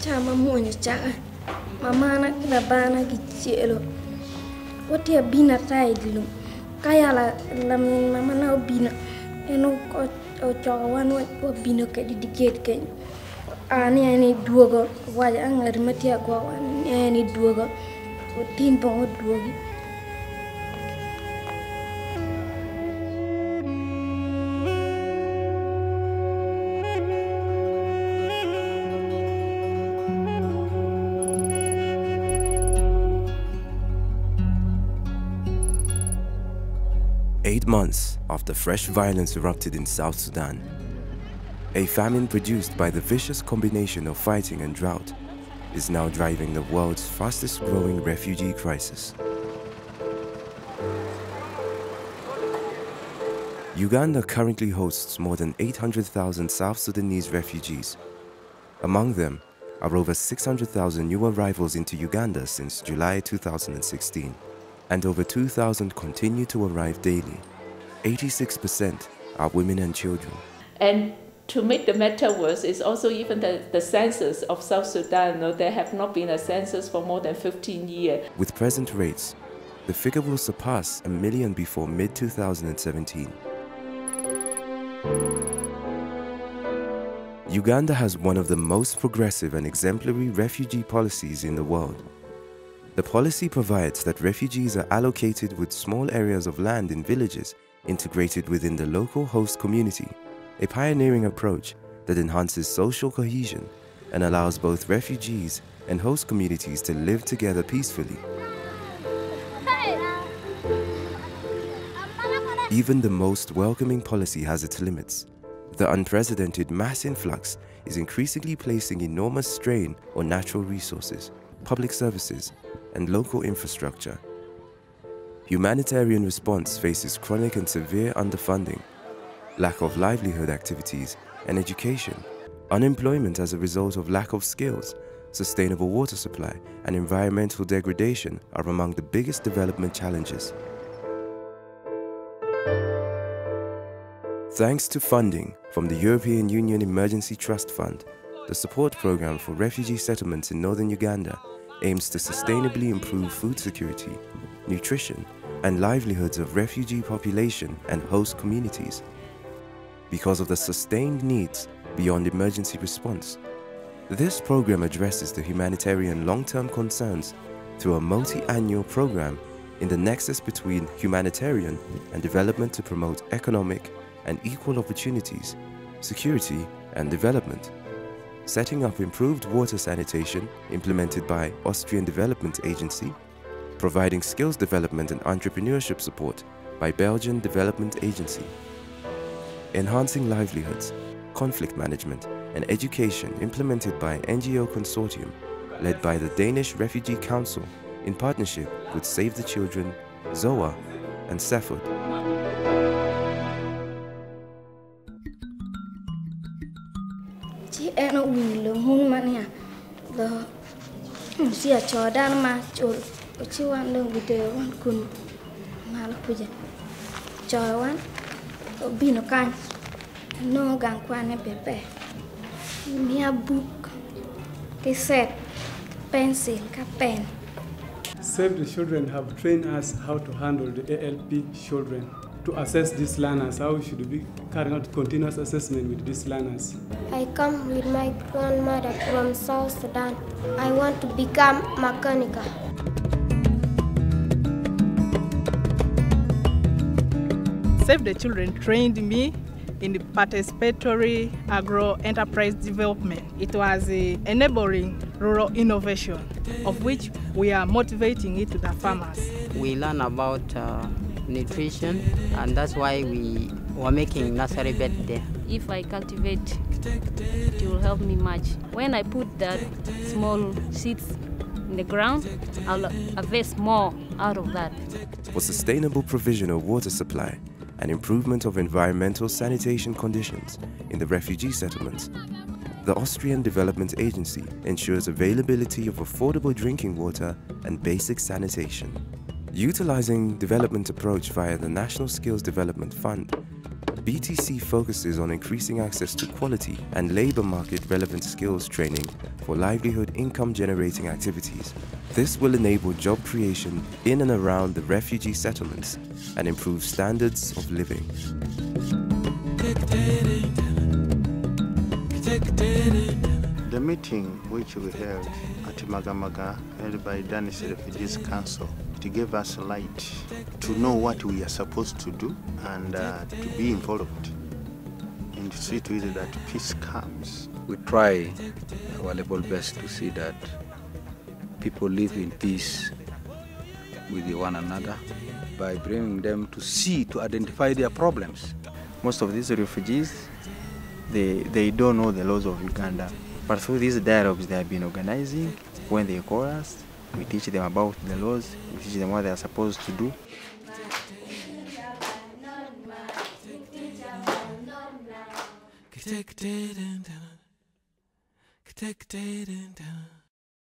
Chama monyo chaka. Mama na labana gichelo. What ya bina taidlu. Kaya la mama na bina. Eno o chawa wanu wa bina ke didicate ke. Ani duogo. Waya angari matia kwa ani duogo. O timpo o duogi. 8 months after fresh violence erupted in South Sudan, a famine produced by the vicious combination of fighting and drought is now driving the world's fastest growing refugee crisis. Uganda currently hosts more than 800,000 South Sudanese refugees. Among them are over 600,000 new arrivals into Uganda since July 2016, and over 2,000 continue to arrive daily. 86% are women and children. And to make the matter worse is also even the census of South Sudan. There have not been a census for more than 15 years. With present rates, the figure will surpass 1 million before mid-2017. Uganda has one of the most progressive and exemplary refugee policies in the world. The policy provides that refugees are allocated with small areas of land in villages integrated within the local host community, a pioneering approach that enhances social cohesion and allows both refugees and host communities to live together peacefully. Even the most welcoming policy has its limits. The unprecedented mass influx is increasingly placing enormous strain on natural resources, public services, and local infrastructure. Humanitarian response faces chronic and severe underfunding, lack of livelihood activities and education, unemployment as a result of lack of skills, sustainable water supply, and environmental degradation are among the biggest development challenges. Thanks to funding from the European Union Emergency Trust Fund, the support program for refugee settlements in Northern Uganda aims to sustainably improve food security, nutrition, and livelihoods of refugee population and host communities. Because of the sustained needs beyond emergency response, this program addresses the humanitarian long-term concerns through a multi-annual program in the nexus between humanitarian and development to promote economic and equal opportunities, security, and development. Setting up improved water sanitation implemented by Austrian Development Agency, providing skills development and entrepreneurship support by Belgian Development Agency, enhancing livelihoods, conflict management, and education implemented by NGO Consortium led by the Danish Refugee Council in partnership with Save the Children, ZOA, and CEFUD. Eno wilo hun mania the sia chodan ma chol chiwan dong video wan kun mala puja chowan bino kan no gang kwane pepe mia book cassette pencil ka pen. Save the Children have trained us how to handle the ALP children, to assess these learners, how we should be carrying out continuous assessment with these learners. I come with my grandmother from South Sudan. I want to become mechanical. Save the Children trained me in the participatory agro-enterprise development. It was enabling rural innovation, of which we are motivating it to the farmers. We learn about nutrition, and that's why we were making nursery bed there. If I cultivate, it will help me much. When I put that small seeds in the ground, I'll harvest more out of that. For sustainable provision of water supply and improvement of environmental sanitation conditions in the refugee settlements, the Austrian Development Agency ensures availability of affordable drinking water and basic sanitation. Utilizing development approach via the National Skills Development Fund, BTC focuses on increasing access to quality and labor market relevant skills training for livelihood income generating activities. This will enable job creation in and around the refugee settlements and improve standards of living. The meeting which we held at Magamaga, held by Danish Refugees Council, it gave us light to know what we are supposed to do and to be involved and to see to it that peace comes. We try our level best to see that people live in peace with one another by bringing them to see, to identify their problems. Most of these refugees, they don't know the laws of Uganda. But through these dialogues they have been organizing, when they call us, we teach them about the laws, we teach them what they are supposed to do.